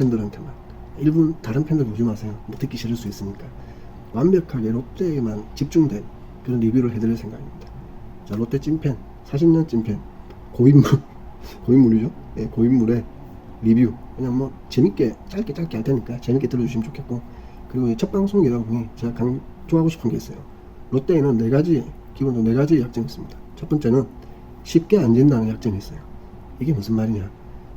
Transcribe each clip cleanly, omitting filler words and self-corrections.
팬들한테만. 일본 다른 팬들 보지 마세요. 뭐 듣기 싫을 수 있으니까. 완벽하게 롯데에만 집중된 그런 리뷰를 해드릴 생각입니다. 자, 롯데 찐팬, 40년 찐팬, 고인물, 고인물이죠. 예, 고인물의 리뷰. 그냥 뭐 재밌게 짧게 할 테니까 재밌게 들어주시면 좋겠고, 그리고 첫 방송이다 보니 제가 강조하고 싶은 게 있어요. 롯데에는 기본적으로 네 가지 약점이 있습니다. 첫 번째는 쉽게 안 진다는 약점이 있어요. 이게 무슨 말이냐?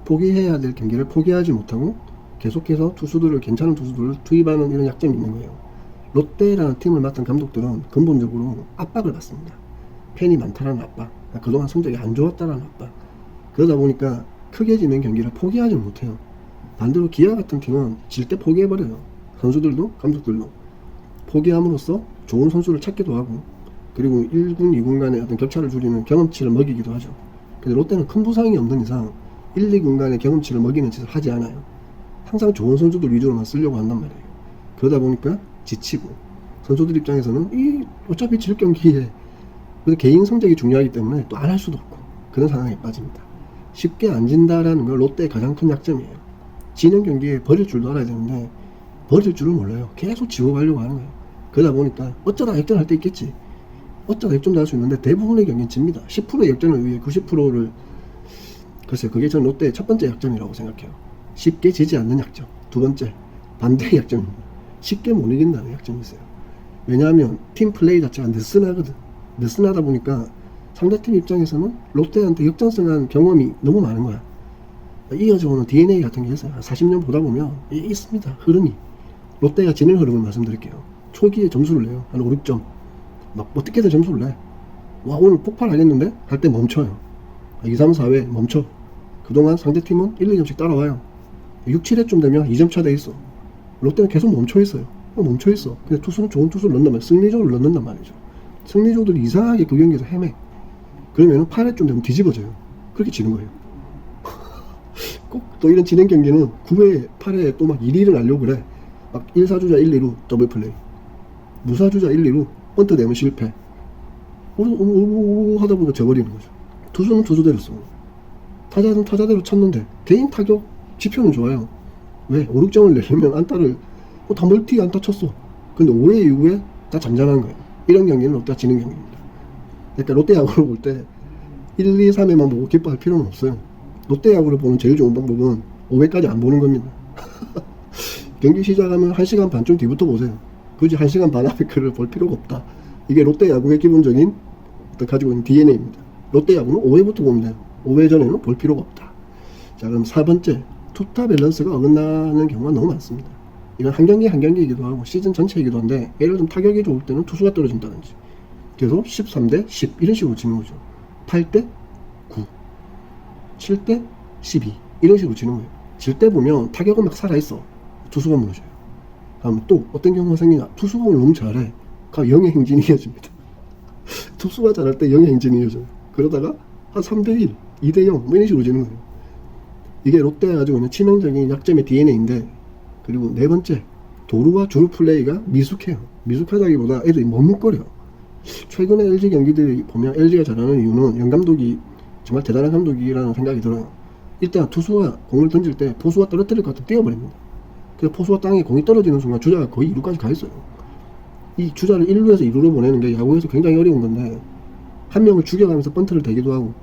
포기해야 될 경기를 포기하지 못하고 계속해서 괜찮은 투수들을 투입하는 이런 약점이 있는 거예요. 롯데라는 팀을 맡은 감독들은 근본적으로 압박을 받습니다. 팬이 많다라는 압박, 그동안 성적이 안 좋았다라는 압박. 그러다 보니까 크게 지는 경기를 포기하지 못해요. 반대로 기아 같은 팀은 질 때 포기해버려요. 선수들도 감독들도. 포기함으로써 좋은 선수를 찾기도 하고, 그리고 1군, 2군 간의 어떤 격차를 줄이는 경험치를 먹이기도 하죠. 근데 롯데는 큰 부상이 없는 이상 1, 2군 간의 경험치를 먹이는 짓을 하지 않아요. 항상 좋은 선수들 위주로만 쓰려고 한단 말이에요. 그러다 보니까 지치고, 선수들 입장에서는 어차피 질 경기에 개인 성적이 중요하기 때문에 또 안 할 수도 없고, 그런 상황에 빠집니다. 쉽게 안 진다라는 건 롯데의 가장 큰 약점이에요. 지는 경기에 버릴 줄도 알아야 되는데 버릴 줄을 몰라요. 계속 지고 가려고 하는 거예요. 그러다 보니까 어쩌다 역전할 때 있겠지, 어쩌다 역전도 할 수 있는데 대부분의 경기는 집니다. 10%의 역전을 위해 90%를, 글쎄요, 그게 전 롯데의 첫 번째 약점이라고 생각해요. 쉽게 지지 않는 약점. 두 번째, 반대의 약점입니다. 쉽게 못 이긴다는 약점이 있어요. 왜냐하면 팀 플레이 자체가 느슨하거든. 느슨하다 보니까 상대팀 입장에서는 롯데한테 역전승한 경험이 너무 많은 거야. 이어져 오는 DNA 같은 게 있어요. 40년 보다 보면 있습니다. 흐름이. 롯데가 지는 흐름을 말씀드릴게요. 초기에 점수를 내요. 한 5, 6점. 막 어떻게든 점수를 내. 와, 오늘 폭발하겠는데? 할 때 멈춰요. 2, 3, 4회 멈춰. 그동안 상대팀은 1, 2점씩 따라와요. 6, 7회쯤 되면 2점 차 돼 있어. 롯데는 계속 멈춰 있어요. 멈춰 있어. 근데 투수는 좋은 투수를 넣는단 말이에요. 승리적으로 넣는단 말이죠. 승리적으로 이상하게 그 경기에서 헤매. 그러면 8회쯤 되면 뒤집어져요. 그렇게 지는 거예요. 꼭 또 이런 진행 경기는 9회, 8회에 또 막 1위를 날려고 그래. 막 1사주자 1, 2루 더블 플레이, 무사주자 1, 2루 번트 되면 실패. 하다 보니까 져버리는 거죠. 투수는 투수대로 써. 타자는 타자대로 쳤는데 개인 타격 지표는 좋아요. 왜? 5, 6점을 내려면 안타를 다 멀티 안타 쳤어. 근데 5회 이후에 다 잠잠한 거예요. 이런 경기는 롯데가 지는 경기입니다. 그러니까 롯데 야구를 볼 때 1, 2, 3회만 보고 기뻐할 필요는 없어요. 롯데 야구를 보는 제일 좋은 방법은 5회까지 안 보는 겁니다. 경기 시작하면 1시간 반쯤 뒤부터 보세요. 굳이 1시간 반 앞에 글을 볼 필요가 없다. 이게 롯데 야구의 기본적인 가지고 있는 DNA입니다. 롯데 야구는 5회부터 보면 돼요. 5회 전에는 볼 필요가 없다. 자, 그럼 4번째, 투타 밸런스가 어긋나는 경우가 너무 많습니다. 이건 한 경기이기도 하고 시즌 전체이기도 한데, 예를 들면 타격이 좋을 때는 투수가 떨어진다든지, 그래서 13대 10 이런 식으로 치는 거죠. 8대 9, 7대 12 이런 식으로 치는 거예요. 질 때 보면 타격은 막 살아있어. 투수가 무너져요. 다음 또 어떤 경우가 생기냐, 투수가 오늘 너무 잘해. 그럼 영의 행진이 이어집니다. 투수가 잘할 때 영의 행진이 이어져요. 그러다가 한 3대1, 2대0 뭐 이런 식으로 지는 거예요. 이게 롯데가 가지고 있는 치명적인 약점의 DNA인데, 그리고 네 번째, 도루와 주루 플레이가 미숙해요. 미숙하다기보다 애들이 머뭇거려요. 최근에 LG 경기들이 보면 LG가 잘하는 이유는 영 감독이 정말 대단한 감독이라는 생각이 들어요. 일단 투수가 공을 던질 때 포수가 떨어뜨릴 것 같으면 뛰어버립니다. 그래서 포수가 땅에 공이 떨어지는 순간 주자가 거의 2루까지 가 있어요. 이 주자를 1루에서 2루로 보내는 게 야구에서 굉장히 어려운 건데, 한 명을 죽여가면서 번트를 대기도 하고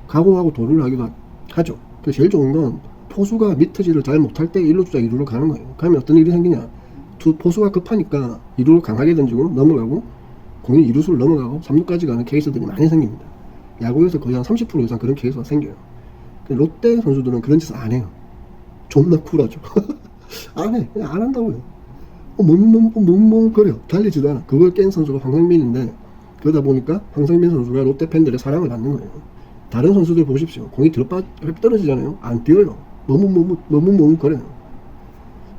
각오하고 도루를 하기도 하죠. 그래서 제일 좋은 건 포수가 미터지를 잘 못할 때 1루 주자 2루로 가는 거예요. 그러면 어떤 일이 생기냐, 포수가 급하니까 2루로 강하게 던지고 넘어가고, 공이 2루수를 넘어가고 3루까지 가는 케이스들이 많이 생깁니다. 야구에서 거의 한 30% 이상 그런 케이스가 생겨요. 롯데 선수들은 그런 짓을 안 해요. 존나 쿨하죠. 안 해. 그냥 안 한다고요. 멍멍거려. 달리지도 않아. 그걸 깬 선수가 황성민인데, 그러다 보니까 황성민 선수가 롯데 팬들의 사랑을 받는 거예요. 다른 선수들 보십시오. 공이 떨어지잖아요. 안 뛰어요. 머뭇거려요.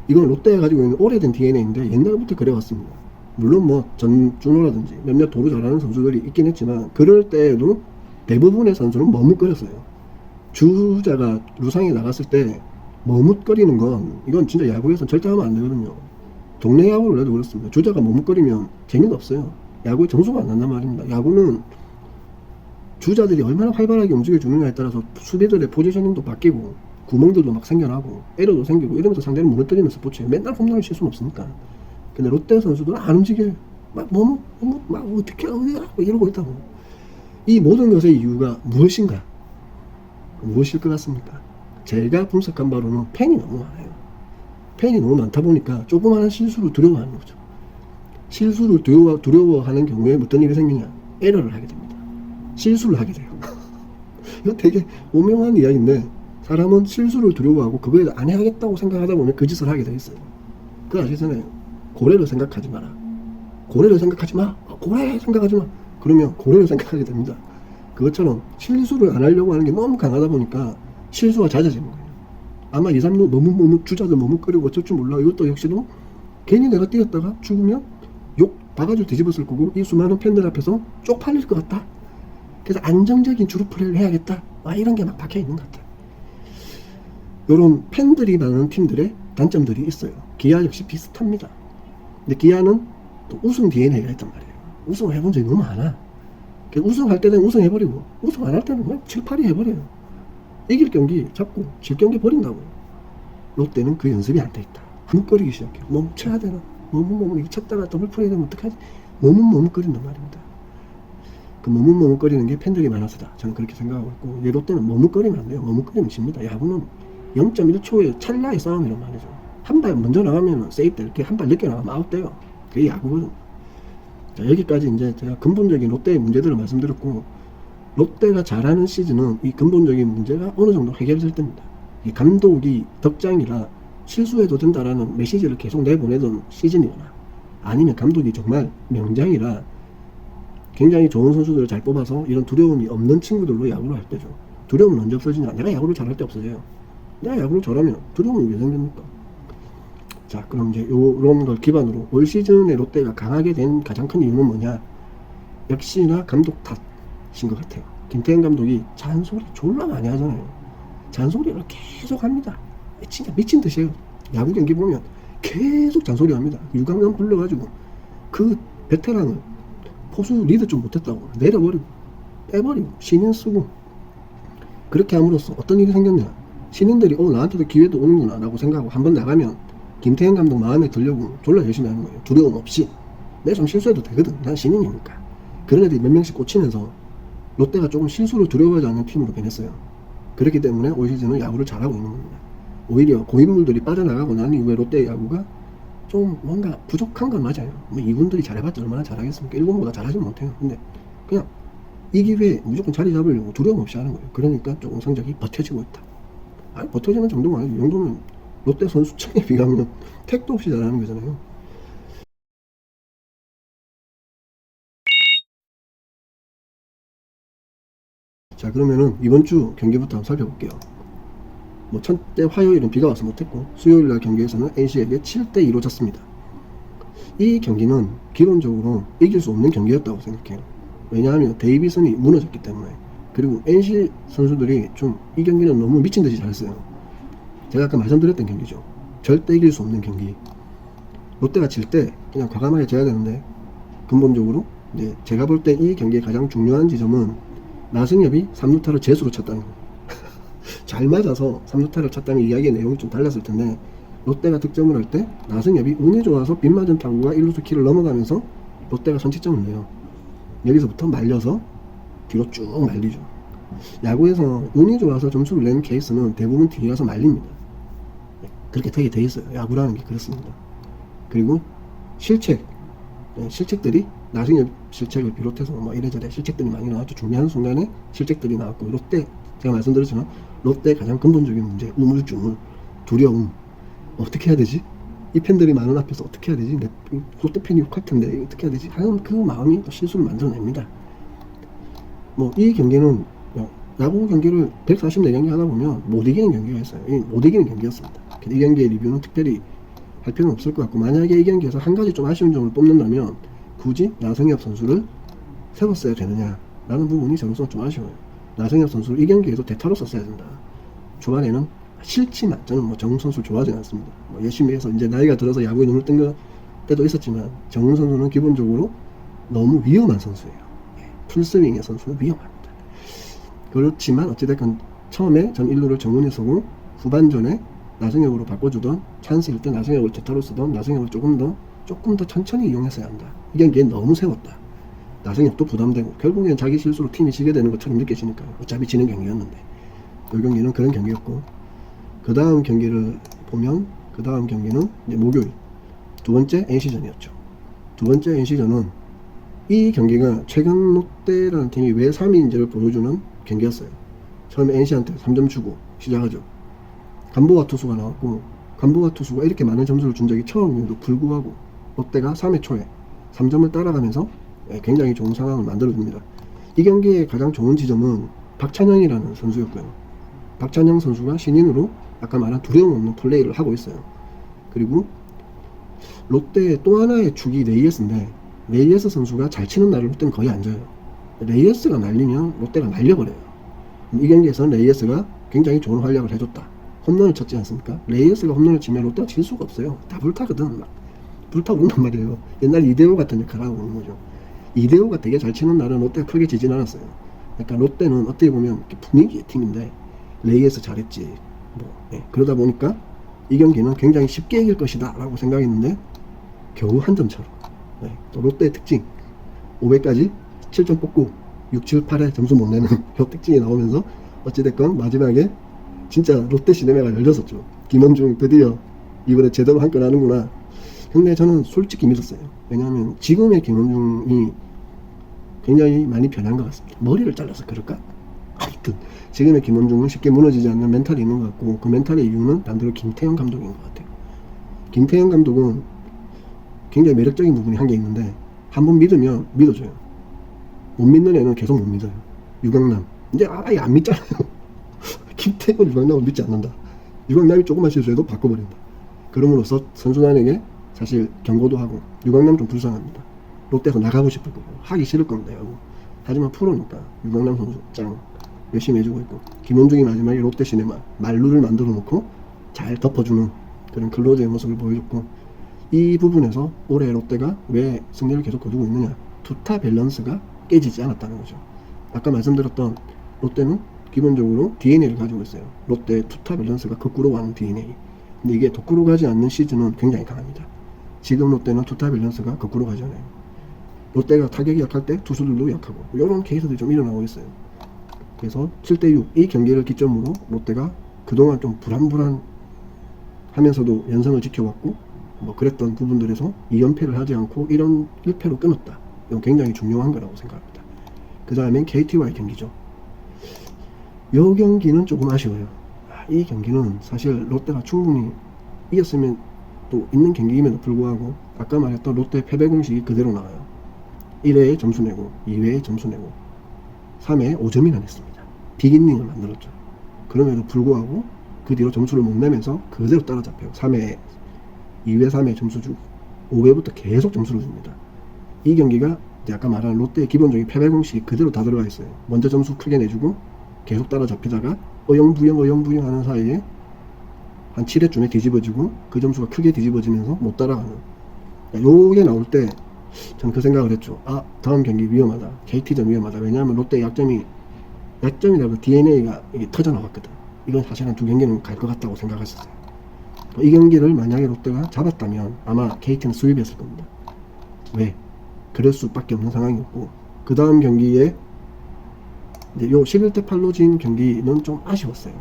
이건 롯데가 가지고 있는 오래된 DNA인데 옛날부터 그래왔습니다. 물론 뭐 전준호라든지 몇몇 도루 잘하는 선수들이 있긴 했지만, 그럴 때에도 대부분의 선수는 머뭇거렸어요. 주자가 루상에 나갔을 때 머뭇거리는 건, 이건 진짜 야구에서는 절대 하면 안 되거든요. 동네 야구를 해도 그렇습니다. 주자가 머뭇거리면 재미가 없어요. 야구에 점수가 안 난단 말입니다. 야구는 주자들이 얼마나 활발하게 움직여주느냐에 따라서 수비들의 포지셔닝도 바뀌고, 구멍들도 막 생겨나고 에러도 생기고 이러면서 상대를 무너뜨리는 스포츠예요. 맨날 홈런을 칠 수는 없으니까. 근데 롯데 선수들은 안 움직여요. 막 어떻게 어디야 이러고 있다고. 이 모든 것의 이유가 무엇인가? 무엇일 것 같습니까? 제가 분석한 바로는 팬이 너무 많아요. 팬이 너무 많다 보니까 조그마한 실수를 두려워하는 거죠. 실수를 두려워하는 경우에 어떤 일이 생기냐? 에러를 하게 됩니다. 실수를 하게 돼요. 이거 되게 오명한 이야기인데, 사람은 실수를 두려워하고 그거에 안 해야겠다고 생각하다 보면 그 짓을 하게 돼 있어요. 그거 아시잖아요. 고래를 생각하지 마라. 고래를 생각하지 마. 고래 생각하지 마. 그러면 고래를 생각하게 됩니다. 그것처럼 실수를 안 하려고 하는 게 너무 강하다 보니까 실수가 잦아지는 거예요. 아마 2, 3루 너무 주자들 머뭇거리고 어쩔 줄 몰라. 이것도 역시도 괜히 내가 뛰었다가 죽으면 욕 바가지로 뒤집었을 거고 이 수많은 팬들 앞에서 쪽팔릴 것 같다. 그래서 안정적인 주루 플레이를 해야겠다. 이런 게 막 박혀 있는 것 같아요. 이런 팬들이 많은 팀들의 단점들이 있어요. 기아 역시 비슷합니다. 근데 기아는 또 우승 DNA가 있단 말이에요. 우승을 해본 적이 너무 많아. 우승할 때는 우승해버리고 우승 안 할 때는 그냥 7, 8위 해버려요. 이길 경기 잡고 질 경기 버린다고. 롯데는 그 연습이 안 돼 있다. 머뭇거리기 시작해요. 멈춰야 되나? 이거 쳤다가 더블 플레이 되면 어떡하지? 머뭇거린단 말입니다. 그 머뭇거리는 게 팬들이 많아서다. 저는 그렇게 생각하고 있고, 롯데는 머뭇거리면 안 돼요. 머뭇거리면 집니다. 야구는 0.1초의 찰나의 싸움이란 말이죠. 한 발 먼저 나가면 세이프 돼. 이렇게 한 발 늦게 나가면 아웃돼요. 그게 야구거든. 자, 여기까지 이제 제가 근본적인 롯데의 문제들을 말씀드렸고, 롯데가 잘하는 시즌은 이 근본적인 문제가 어느 정도 해결될 때입니다. 이 감독이 덕장이라 실수해도 된다라는 메시지를 계속 내보내던 시즌이거나, 아니면 감독이 정말 명장이라 굉장히 좋은 선수들을 잘 뽑아서 이런 두려움이 없는 친구들로 야구를 할 때죠. 두려움은 언제 없어지냐? 내가 야구를 잘할 때 없어져요. 내가 야구를 잘하면 두려움이 왜 생깁니까? 자, 그럼 이제 요런 걸 기반으로 올 시즌에 롯데가 강하게 된 가장 큰 이유는 뭐냐? 역시나 감독 탓인 것 같아요. 김태형 감독이 잔소리 졸라 많이 하잖아요. 잔소리를 계속 합니다. 진짜 미친 듯이에요. 야구 경기 보면 계속 잔소리 합니다. 유강남 불러가지고 그 베테랑을 포수 리드 좀 못했다고 내려버리고 빼버리고 신인 쓰고, 그렇게 함으로써 어떤 일이 생겼냐? 신인들이 나한테도 기회도 오는구나 라고 생각하고 한번 나가면 김태형 감독 마음에 들려고 졸라 열심히 하는 거예요. 두려움 없이. 내가 좀 실수해도 되거든. 난 신인이니까. 그런 애들이 몇 명씩 꽂히면서 롯데가 조금 실수를 두려워하지 않는 팀으로 변했어요. 그렇기 때문에 올 시즌은 야구를 잘하고 있는 겁니다. 오히려 고인물들이 빠져나가고 난 이후에 롯데 야구가 좀 뭔가 부족한 건 맞아요. 2군들이 잘해봤자 얼마나 잘하겠습니까? 1군보다 잘하진 못해요. 근데 그냥 이 기회에 무조건 자리 잡으려고 두려움 없이 하는 거예요. 그러니까 조금 성적이 버텨지고 있다. 버텨지는 정도가 아니고 이 정도면 롯데 선수층에 비하면 택도 없이 잘하는 거잖아요. 자, 그러면은 이번 주 경기부터 한번 살펴볼게요. 첫째 화요일은 비가 와서 못했고, 수요일날 경기에서는 NC에게 7대2로 졌습니다. 이 경기는 기본적으로 이길 수 없는 경기였다고 생각해요. 왜냐하면 데이비슨이 무너졌기 때문에. 그리고 NC 선수들이 좀 이 경기는 너무 미친듯이 잘했어요. 제가 아까 말씀드렸던 경기죠. 절대 이길 수 없는 경기. 롯데가 질 때 그냥 과감하게 져야 되는데, 근본적으로 이제 제가 볼 때 이 경기의 가장 중요한 지점은 나승엽이 3루타를 재수로 쳤다는 거예요. 잘 맞아서 3루타를 쳤다면 이야기의 내용이 좀 달랐을 텐데, 롯데가 득점을 할 때 나승엽이 운이 좋아서 빗맞은 타구가 1루수 키를 넘어가면서 롯데가 선취점을 내요. 여기서부터 말려서 뒤로 쭉 말리죠. 야구에서 운이 좋아서 점수를 낸 케이스는 대부분 뒤에 가서 말립니다. 그렇게 되게 돼 있어요. 야구라는 게 그렇습니다. 그리고 실책들이 나승엽 실책을 비롯해서 이래저래 실책들이 많이 나왔죠. 중요한 순간에 실책들이 나왔고, 롯데 제가 말씀드렸지만 롯데의 가장 근본적인 문제, 우물쭈물, 두려움. 어떻게 해야 되지? 이 팬들이 많은 앞에서 어떻게 해야 되지? 롯데 팬이 욕할 텐데 어떻게 해야 되지? 하는 그 마음이 또 실수를 만들어냅니다. 이 경기는 야구 경기를 144경기 하다 보면 못 이기는 경기가 있어요. 못 이기는 경기였습니다. 이 경기의 리뷰는 특별히 할 필요는 없을 것 같고, 만약에 이 경기에서 한 가지 좀 아쉬운 점을 뽑는다면 굳이 나승엽 선수를 세웠어야 되느냐 라는 부분이 저로서는 좀 아쉬워요. 나승엽 선수를 이 경기에도 대타로 썼어야 된다. 초반에는 싫지만 저는 정우 선수를 좋아하지 않습니다. 열심히 해서 이제 나이가 들어서 야구에 눈을 뜬 때도 있었지만, 정우 선수는 기본적으로 너무 위험한 선수예요. 풀스윙의 선수는 위험합니다. 그렇지만 어찌됐건 처음에 전 1루를 정훈이 서고 후반전에 나승엽으로 바꿔주던, 찬스일 때 나승엽을 제타로 쓰던, 나승엽을 조금 더 천천히 이용했어야 한다. 이 경기에 너무 세웠다. 나승엽도 부담되고 결국엔 자기 실수로 팀이 지게 되는 것처럼 느껴지니까요. 어차피 지는 경기였는데 이 경기는 그런 경기였고, 그 다음 경기를 보면 그 다음 경기는 이제 목요일 두 번째 NC전이었죠. 두 번째 NC전은 이 경기가 최근 롯데라는 팀이 왜 3위인지를 보여주는 경기였어요. 처음에 NC한테 3점 주고 시작하죠. 간보와 투수가 나왔고, 간보와 투수가 이렇게 많은 점수를 준 적이 처음임에도 불구하고 롯데가 3회 초에 3점을 따라가면서 굉장히 좋은 상황을 만들어줍니다. 이 경기의 가장 좋은 지점은 박찬영이라는 선수였고요. 박찬영 선수가 신인으로 아까 말한 두려움 없는 플레이를 하고 있어요. 그리고 롯데의 또 하나의 축이 레이에스인데, 레이에스 선수가 잘 치는 날은 롯데는 거의 안 져요. 레이에스가 날리면 롯데가 말려버려요. 이 경기에서는 레이에스가 굉장히 좋은 활약을 해줬다. 홈런을 쳤지 않습니까? 레이에스가 홈런을 치면 롯데가 질 수가 없어요. 다 불타거든. 막 불타고 온단 말이에요. 옛날 이대호 같은 역할을 하고 있는 거죠. 이대호가 되게 잘 치는 날은 롯데가 크게 지진 않았어요. 그러니까 롯데는 어떻게 보면 분위기의 팀인데 레이에스 잘했지. 그러다 보니까 이 경기는 굉장히 쉽게 이길 것이다 라고 생각했는데 겨우 한 점 차로. 또 롯데의 특징 500까지 7점 뽑고 6, 7, 8에 점수 못 내는 이 특징이 나오면서 어찌됐건 마지막에 진짜 롯데 시네마가 열렸었죠. 김원중 드디어 이번에 제대로 한 건 하는구나. 근데 저는 솔직히 믿었어요. 왜냐하면 지금의 김원중이 굉장히 많이 변한 것 같습니다. 머리를 잘라서 그럴까? 하여튼 지금의 김원중은 쉽게 무너지지 않는 멘탈이 있는 것 같고, 그 멘탈의 이유는 반대로 김태형 감독인 것 같아요. 김태형 감독은 굉장히 매력적인 부분이 한 개 있는데, 한번 믿으면 믿어줘요. 못 믿는 애는 계속 못 믿어요. 유강남 이제 아예 안 믿잖아요. 김태형 유강남을 믿지 않는다. 유강남이 조금만 실수해도 바꿔버린다. 그럼으로써 선수단에게 사실 경고도 하고, 유강남 좀 불쌍합니다. 롯데에서 나가고 싶을 거고 하기 싫을 겁니다. 여러분. 하지만 프로니까 유강남 선수 짱 열심히 해주고 있고, 김원중이 마지막에 롯데 시네마 말루를 만들어 놓고 잘 덮어주는 그런 클로즈의 모습을 보여줬고, 이 부분에서 올해 롯데가 왜 승리를 계속 거두고 있느냐, 투타 밸런스가 깨지지 않았다는 거죠. 아까 말씀드렸던 롯데는 기본적으로 DNA를 가지고 있어요. 롯데의 투타 밸런스가 거꾸로 가는 DNA. 근데 이게 거꾸로 가지 않는 시즌은 굉장히 강합니다. 지금 롯데는 투타 밸런스가 거꾸로 가지 않아요. 롯데가 타격이 약할 때 투수들도 약하고, 이런 케이스들이 좀 일어나고 있어요. 그래서 7대6 이 경기를 기점으로 롯데가 그동안 좀 불안불안 하면서도 연승을 지켜왔고, 그랬던 부분들에서 2연패를 하지 않고 이런 1패로 끊었다. 이건 굉장히 중요한 거라고 생각합니다. 그 다음엔 KT와의 경기죠. 이 경기는 조금 아쉬워요. 이 경기는 사실 롯데가 충분히 이겼으면 또 있는 경기임에도 불구하고, 아까 말했던 롯데 패배 공식이 그대로 나와요. 1회에 점수 내고 2회에 점수 내고 3회에 5점이나 냈습니다. 빅이닝을 만들었죠. 그럼에도 불구하고 그 뒤로 점수를 못 내면서 그대로 따라잡혀요. 3회 2회 3회 점수 주고 5회부터 계속 점수를 줍니다. 이 경기가 아까 말한 롯데의 기본적인 패배 공식이 그대로 다 들어가 있어요. 먼저 점수 크게 내주고 계속 따라잡히다가 어영부영 하는 사이에 한 7회쯤에 뒤집어지고, 그 점수가 크게 뒤집어지면서 못 따라가는, 요게 나올 때 저는 그 생각을 했죠. 다음 경기 위험하다. KT전 위험하다. 왜냐하면 롯데의 약점이라고 DNA가 이게 터져 나왔거든. 이건 사실 한 두 경기는 갈 것 같다고 생각했었어요. 이 경기를 만약에 롯데가 잡았다면 아마 KT는 수입했을 겁니다. 왜? 그럴 수밖에 없는 상황이었고, 그 다음 경기에 이제 요 11대8로 진 경기는 좀 아쉬웠어요.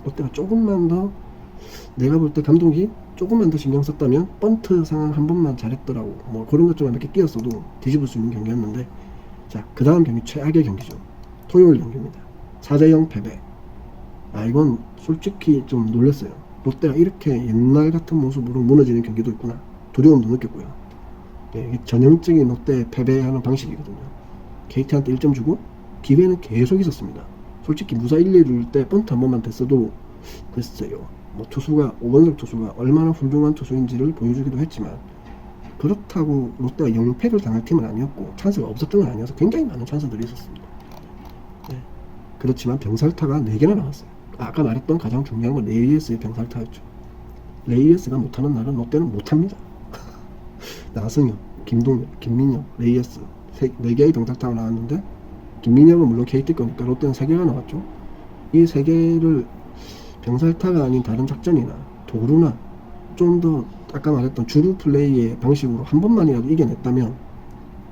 롯데가 조금만 더, 내가 볼 때 감독이 조금만 더 신경 썼다면 번트 상황 한 번만 잘했더라고, 그런 것 좀 몇 개 끼었어도 뒤집을 수 있는 경기였는데, 자, 그 다음 경기 최악의 경기죠. 토요일 경기입니다. 4대0 패배. 이건 솔직히 좀 놀랐어요. 롯데가 이렇게 옛날 같은 모습으로 무너지는 경기도 있구나. 두려움도 느꼈고요. 이게 전형적인 롯데 패배하는 방식이거든요. KT한테 1점 주고 기회는 계속 있었습니다. 솔직히 무사 1-2를 때 번트 한 번만 됐어도 글쎄요, 투수가, 오건석 투수가 얼마나 훌륭한 투수인지를 보여주기도 했지만, 그렇다고 롯데가 0패를 당할 팀은 아니었고 찬스가 없었던 건 아니어서 굉장히 많은 찬스들이 있었습니다. 그렇지만 병살타가 4개나 나왔어요. 아까 말했던 가장 중요한 건 레이에스의 병살타였죠. 레이에스가 못하는 날은 롯데는 못합니다. 나승엽, 김동엽, 김민혁, 레이에스 4개의 병살타가 나왔는데, 김민혁은 물론 KT 거니까 롯데는 3개가 나왔죠. 이 3개를 병살타가 아닌 다른 작전이나 도루나 좀 더 아까 말했던 주루 플레이의 방식으로 한 번만이라도 이겨냈다면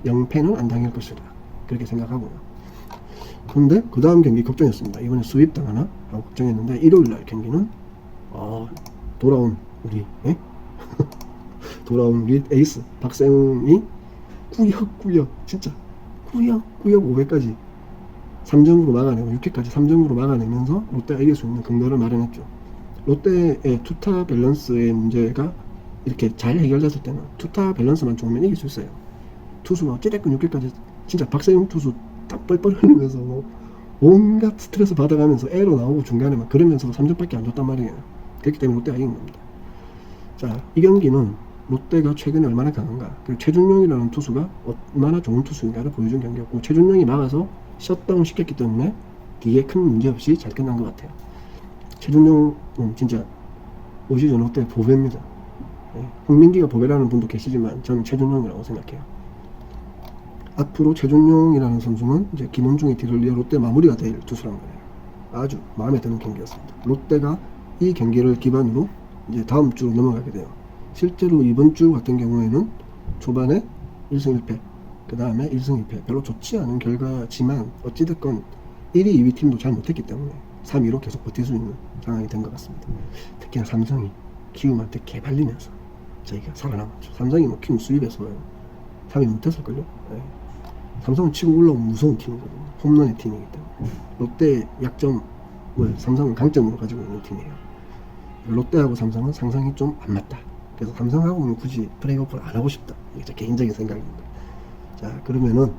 영패는 안 당할 것이다. 그렇게 생각하고요. 근데 그 다음 경기 걱정했습니다. 이번에 스윕 당하나 하고 걱정했는데 일요일날 경기는 돌아온 우리 돌아온 우리 에이스 박세웅이 꾸역꾸역 진짜 꾸역꾸역 5회까지 3점으로 막아내고 6회까지 3점으로 막아내면서 롯데가 이길 수 있는 근거를 마련했죠. 롯데의 투타 밸런스의 문제가 이렇게 잘 해결됐을 때는 투타 밸런스만 좋으면 이길 수 있어요. 투수가 어찌됐건 6회까지 진짜 박세웅 투수 딱 뻘뻘 흘리면서 뭐 온갖 스트레스 받아가면서 에러 나오고 중간에 막 그러면서도 3점밖에 안 줬단 말이에요. 그렇기 때문에 롯데가 이긴 겁니다. 자, 이 경기는 롯데가 최근에 얼마나 강한가, 그리고 최준용이라는 투수가 얼마나 좋은 투수인가를 보여준 경기였고, 최준용이 막아서 셧다운 시켰기 때문에 뒤에 큰 문제 없이 잘 끝난 것 같아요. 최준용은 진짜 올 시즌 롯데 보배입니다. 홍민기가 보배라는 분도 계시지만 저는 최준용이라고 생각해요. 앞으로 최준용이라는 선수는 이제 김원중의 뒤를 이어 롯데 마무리가 될 투수란 거예요. 아주 마음에 드는 경기였습니다. 롯데가 이 경기를 기반으로 이제 다음 주로 넘어가게 돼요. 실제로 이번 주 같은 경우에는 초반에 1승 1패, 그 다음에 1승 2패, 별로 좋지 않은 결과지만 어찌됐건 1위, 2위 팀도 잘 못했기 때문에 3위로 계속 버틸 수 있는 상황이 된 것 같습니다. 특히나 삼성이 키움한테 개발리면서 저희가 살아남았죠. 삼성이 뭐 키움 수입해서 3위 못했을걸요? 네. 삼성은 치고 올라오면 무서운 팀이거든요. 홈런의 팀이기 때문에. 롯데의 약점을 삼성은 강점으로 가지고 있는 팀이에요. 롯데하고 삼성은 상상이 좀 안 맞다. 그래서 삼성하고는 굳이 플레이오프를 안 하고 싶다. 이게 제 개인적인 생각입니다. 자, 그러면은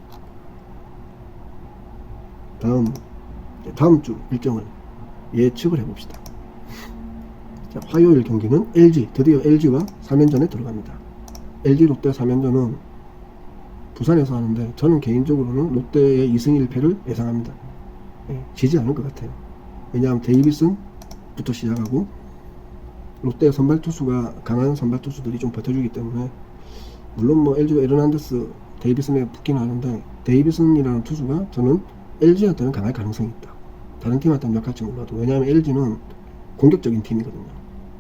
다음 주 일정을 예측을 해봅시다. 자, 화요일 경기는 드디어 LG와 3연전에 들어갑니다. LG 롯데 3연전은 부산에서 하는데 저는 개인적으로는 롯데의 2승 1패를 예상합니다. 지지 않을 것 같아요. 왜냐하면 데이비슨부터 시작하고 롯데 선발 투수가 강한 선발 투수들이 좀 버텨주기 때문에, 물론 뭐 LG가 에르난데스 데이비슨에 붙기는 하는데 데이비슨이라는 투수가 저는 LG한테는 강할 가능성이 있다. 다른 팀한테는 몇 가지 몰라도. 왜냐하면 LG는 공격적인 팀이거든요.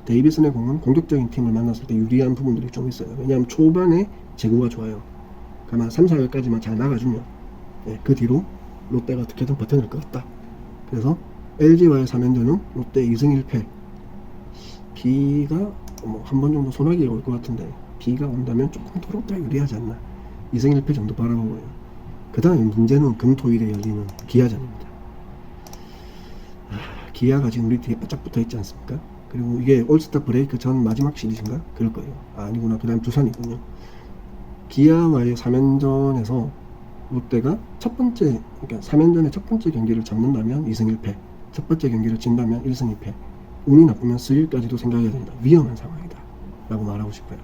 데이비슨의 공은 공격적인 팀을 만났을 때 유리한 부분들이 좀 있어요. 왜냐하면 초반에 제구가 좋아요. 아마 3, 4회까지만 잘 나가주면 그 뒤로 롯데가 어떻게든 버텨낼 것 같다. 그래서 LG와의 3연전은 롯데 2승 1패. 비가 뭐 한 번 정도 소나기가 올 것 같은데 비가 온다면 조금 더 롯데가 유리하지 않나. 2승 1패 정도 바라보고요. 그 다음에 문제는 금토일에 열리는 기아전입니다. 기아가 지금 우리 뒤에 바짝 붙어 있지 않습니까? 그리고 이게 올스타 브레이크 전 마지막 시리즈인가? 그럴 거예요. 아니구나. 그 다음 두산이군요. 기아와의 3연전에서 롯데가 그러니까 3연전의 첫 번째 경기를 잡는다면 2승 1패, 첫 번째 경기를 진다면 1승 2패, 운이 나쁘면 스릴까지도 생각해야 된다. 위험한 상황이다 라고 말하고 싶어요.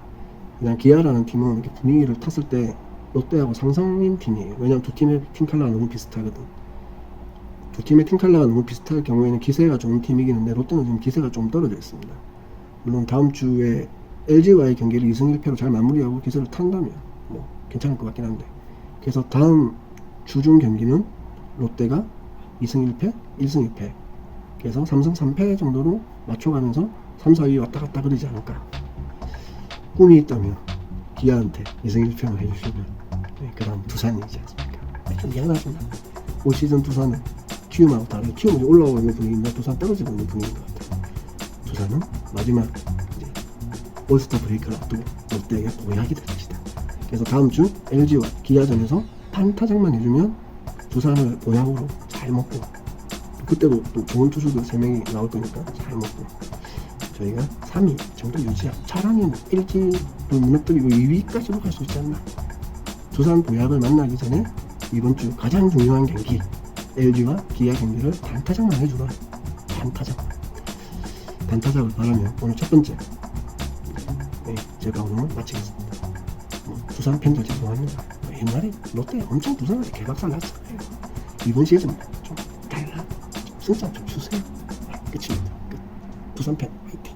그냥 기아라는 팀은 이렇게 분위기를 탔을 때 롯데하고 상성인 팀이에요. 왜냐면 두 팀의 팀 컬러가 너무 비슷하거든. 두 팀의 팀 컬러가 너무 비슷할 경우에는 기세가 좋은 팀이긴 한데 롯데는 지금 기세가 좀 떨어져 있습니다. 물론 다음 주에 LG와의 경기를 2승 1패로 잘 마무리하고 기세를 탄다면 뭐 괜찮을 것 같긴 한데, 그래서 다음 주중 경기는 롯데가 2승 1패, 1승 2패, 그래서 3승 3패 정도로 맞춰가면서 3, 4위 왔다 갔다 그러지 않을까. 꿈이 있다면 기아한테 2승 1패만 해주시면 그 다음 두산이지 않습니까? 좀 미안하지만 올 시즌 두산은 키움하고 다른, 키움이 올라오고 있는 분위기인데 두산 떨어지고 있는 분위기인 것 같아요. 두산은 마지막 올스타 브레이크를 앞두고 롯데에게 보약이 될 것이다. 그래서 다음 주 LG와 기아전에서 판타작만 해주면 두산을 보약으로 잘 먹고, 그때도 또 좋은 투수들 3명이 나올 거니까 잘 먹고 저희가 3위 정도 유지하고, 잘하면 LG를 무너뜨리고 2위까지도 갈 수 있지 않나. 두산 보약을 만나기 전에 이번 주 가장 중요한 경기 LG와 기아 경기를 단타작만 해주라. 단타작을 바라며 오늘 첫 번째 제가 오늘 마치겠습니다. 두산 팬들 죄송합니다. 옛날에 롯데 엄청 두산한테 개박살 났잖아요. 이번 시즌 좀 달라, 좀 승자 좀 주세요. 끝입니다. 끝. 두산 팬 화이팅.